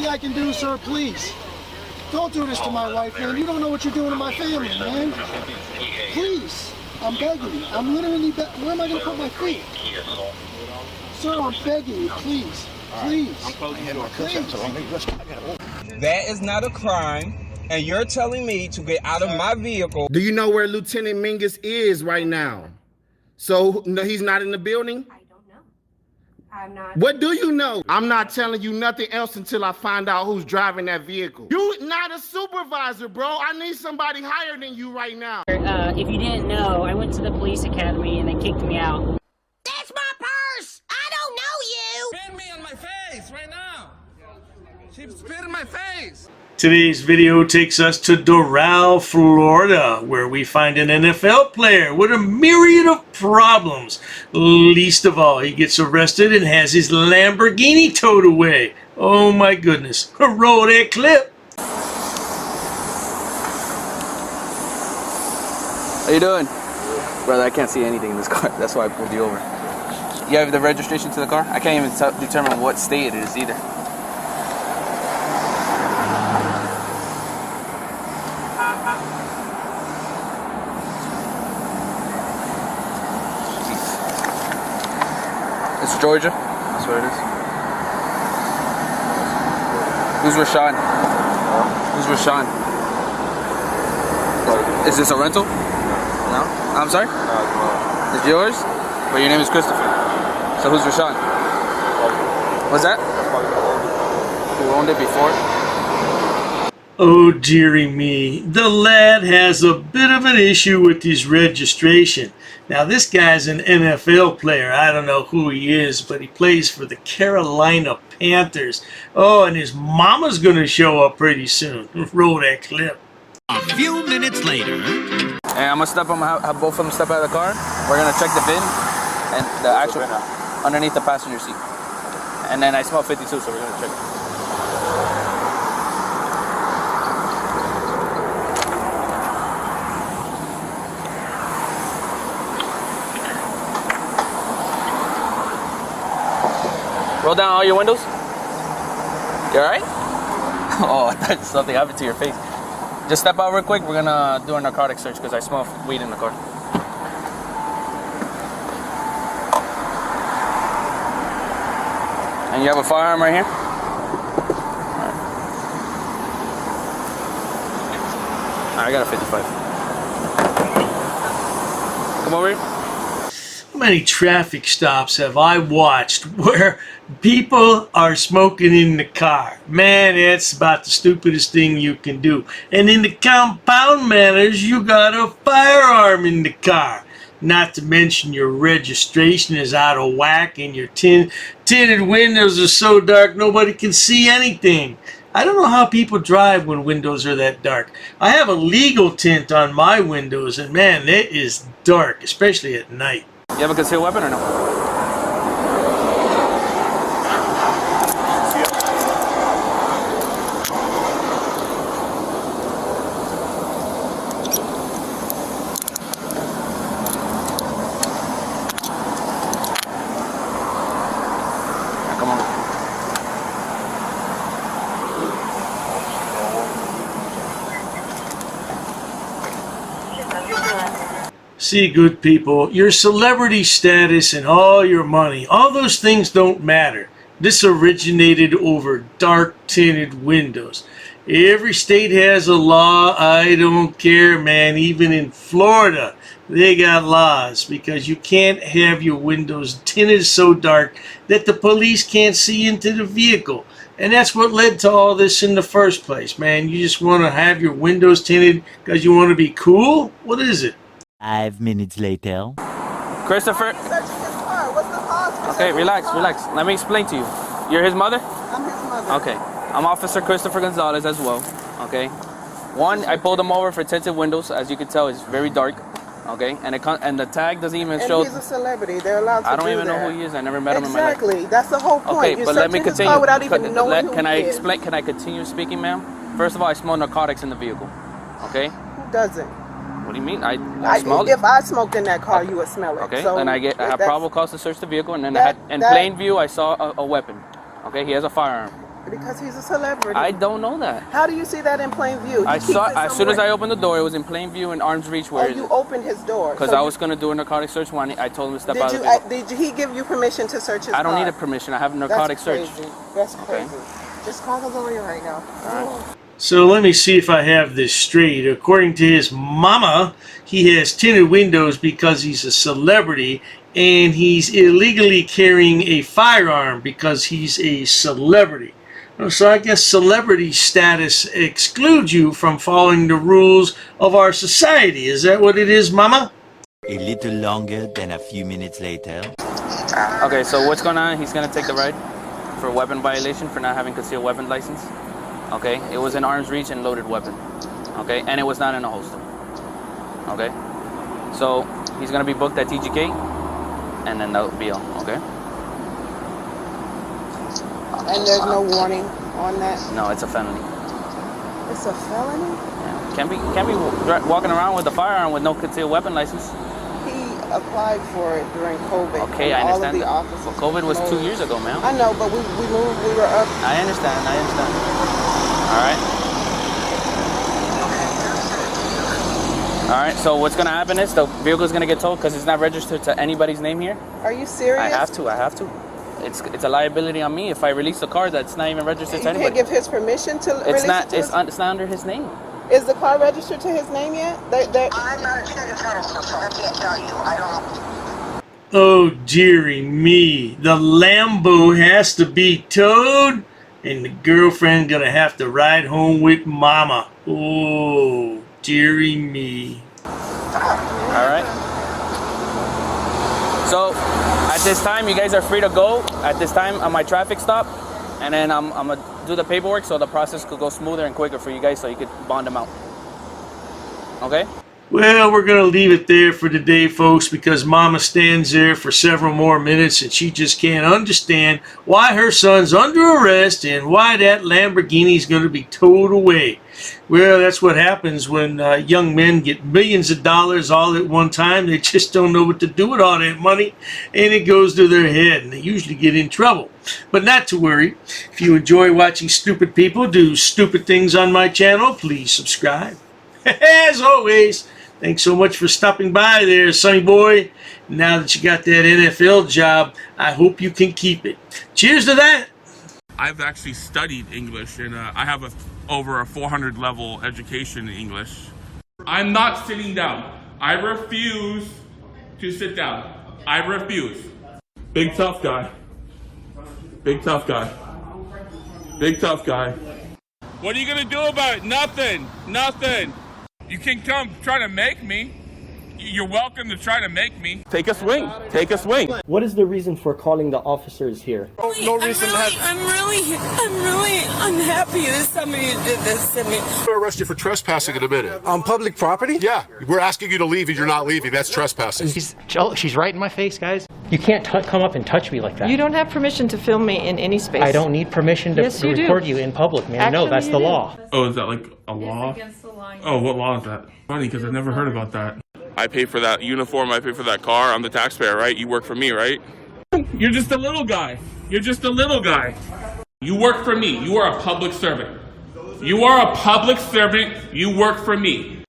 anything I can do, sir, please. Don't do this to my wife, man. You don't know what you're doing to my family, man. Please. I'm begging you. I'm literally where am I going to put my feet? Sir, I'm begging you, please. Please. Please. That is not a crime, and you're telling me to get out of my vehicle. Do you know where Lieutenant Mingus is right now? So no, he's not in the building? I don't know. I'm not. What do you know? I'm not telling you nothing else until I find out who's driving that vehicle. You not a supervisor, bro. I need somebody higher than you right now. If you didn't know, I went to the police academy and they kicked me out. That's my purse! I don't know you! Spit me on my face right now. She spit in my face. Today's video takes us to Doral, Florida, where we find an NFL player with a myriad of problems. Least of all, he gets arrested and has his Lamborghini towed away. Oh my goodness. Roll that clip. How you doing? Brother, I can't see anything in this car. That's why I pulled you over. You have the registration to the car? I can't even determine what state it is either. It's Georgia. That's where it is. Who's Rashawn? Who's Rashawn? Is this a rental? No? I'm sorry? It's yours? But your name is Christopher. So who's Rashawn? What's that? Who owned it before? Oh dearie me, the lad has a bit of an issue with his registration. Now this guy's an NFL player. I don't know who he is, but he plays for the Carolina Panthers. Oh, and his mama's gonna show up pretty soon. Roll that clip. A few minutes later. Hey, I'm gonna have both of them step out of the car. We're gonna check the VIN and the actual underneath the passenger seat. And then I smell 52, so we're gonna check it. Roll down all your windows. You alright? Oh, I thought something happened to your face. Just step out real quick. We're gonna do a narcotic search because I smell weed in the car. And you have a firearm right here? Alright. I got a 55. Come over here. How many traffic stops have I watched where people are smoking in the car? Man, that's about the stupidest thing you can do. And in the compound manners, you got a firearm in the car. Not to mention your registration is out of whack and your tinted windows are so dark nobody can see anything. I don't know how people drive when windows are that dark. I have a legal tint on my windows and man, it is dark, especially at night. You have a concealed weapon or no? Now, come on. See, good people, your celebrity status and all your money, all those things don't matter. This originated over dark tinted windows. Every state has a law. I don't care, man. Even in Florida, they got laws because you can't have your windows tinted so dark that the police can't see into the vehicle. And that's what led to all this in the first place, man. You just want to have your windows tinted because you want to be cool? What is it? 5 minutes later. Christopher. Okay, relax. Let me explain to you. You're his mother? I'm his mother. Okay. I'm Officer Christopher Gonzalez as well. Okay. One, I pulled him over for tinted windows. As you can tell, it's very dark. Okay. And the tag doesn't even show. He's a celebrity. They're allowed to do that. I don't even know who he is. I never met him in my life. Exactly. That's the whole point. Okay, You're but let me searching his continue. car without even knowing who Can he I is. explain? Can I continue speaking, ma'am? First of all, I smell narcotics in the vehicle. Okay. Who doesn't? What do you mean? I smelled it. If I smoked in that car, you would smell it. Okay, So and I have probable cause to search the vehicle, and then in plain view, I saw a weapon. Okay, he has a firearm. Because he's a celebrity. I don't know that. How do you see that in plain view? I saw as soon as I opened the door, it was in plain view in arm's reach. Where you opened his door? Because I was going to do a narcotic search when I told him to step out of the vehicle. Did he give you permission to search his car? I don't need a permission. I have a narcotic search. That's crazy. Just call the lawyer right now. All right. So let me see if I have this straight. According to his mama, he has tinted windows because he's a celebrity, and he's illegally carrying a firearm because he's a celebrity. So I guess celebrity status excludes you from following the rules of our society. Is that what it is, mama? A little longer than a few minutes later. Okay, so what's going on? He's going to take the ride for weapon violation for not having concealed weapon license. Okay, it was in arm's reach and loaded weapon. Okay, and it was not in a holster. Okay, so he's going to be booked at TGK, and then that'll be all. Okay. And there's no warning on that? No, it's a felony. It's a felony? Yeah. Can't be walking around with a firearm with no concealed weapon license. He applied for it during COVID. Okay, I understand. All of the offices. Well, COVID was 2 years ago, man. I know, but we moved, we were up. I understand. All right, so what's gonna happen is the vehicle's gonna get towed because it's not registered to anybody's name here. Are you serious? I have to. It's a liability on me if I release a car that's not even registered to anybody. You can't give his permission to release it to it's not under his name. Is the car registered to his name yet? I'm not a title, so I can't tell you. I don't. Oh, dearie me. The Lambo has to be towed, and the girlfriend gonna have to ride home with mama. Oh, dearie me. All right. So at this time, you guys are free to go. At this time, on my traffic stop, and then I'm gonna do the paperwork so the process could go smoother and quicker for you guys, so you could bond them out. Okay. Well, we're going to leave it there for today, folks, because Mama stands there for several more minutes and she just can't understand why her son's under arrest and why that Lamborghini is going to be towed away. Well, that's what happens when young men get millions of dollars all at one time. They just don't know what to do with all that money, and it goes to their head, and they usually get in trouble. But not to worry. If you enjoy watching stupid people do stupid things on my channel, please subscribe. As always, thanks so much for stopping by there, Sonny boy. Now that you got that NFL job, I hope you can keep it. Cheers to that. I've actually studied English, and I have over a 400 level education in English. I'm not sitting down. I refuse to sit down. I refuse. Big tough guy. Big tough guy. Big tough guy. What are you gonna do about it? Nothing. Nothing. You can come try to make me. You're welcome to try to make me. Take a swing. Take a swing. What is the reason for calling the officers here? No reason. I'm really unhappy that somebody did this to me. I'm going to arrest you for trespassing in a minute. On public property? Yeah. We're asking you to leave and you're not leaving. That's trespassing. She's right in my face, guys. You can't come up and touch me like that. You don't have permission to film me in any space. I don't need permission to record you in public, man. No, that's the law. Oh, is that like a law? It's against the law. Oh, what law is that? Funny, because I've never heard about that. I pay for that uniform, I pay for that car, I'm the taxpayer, right? You work for me, right? You're just a little guy. You're just a little guy. You work for me. You are a public servant. You are a public servant. You work for me.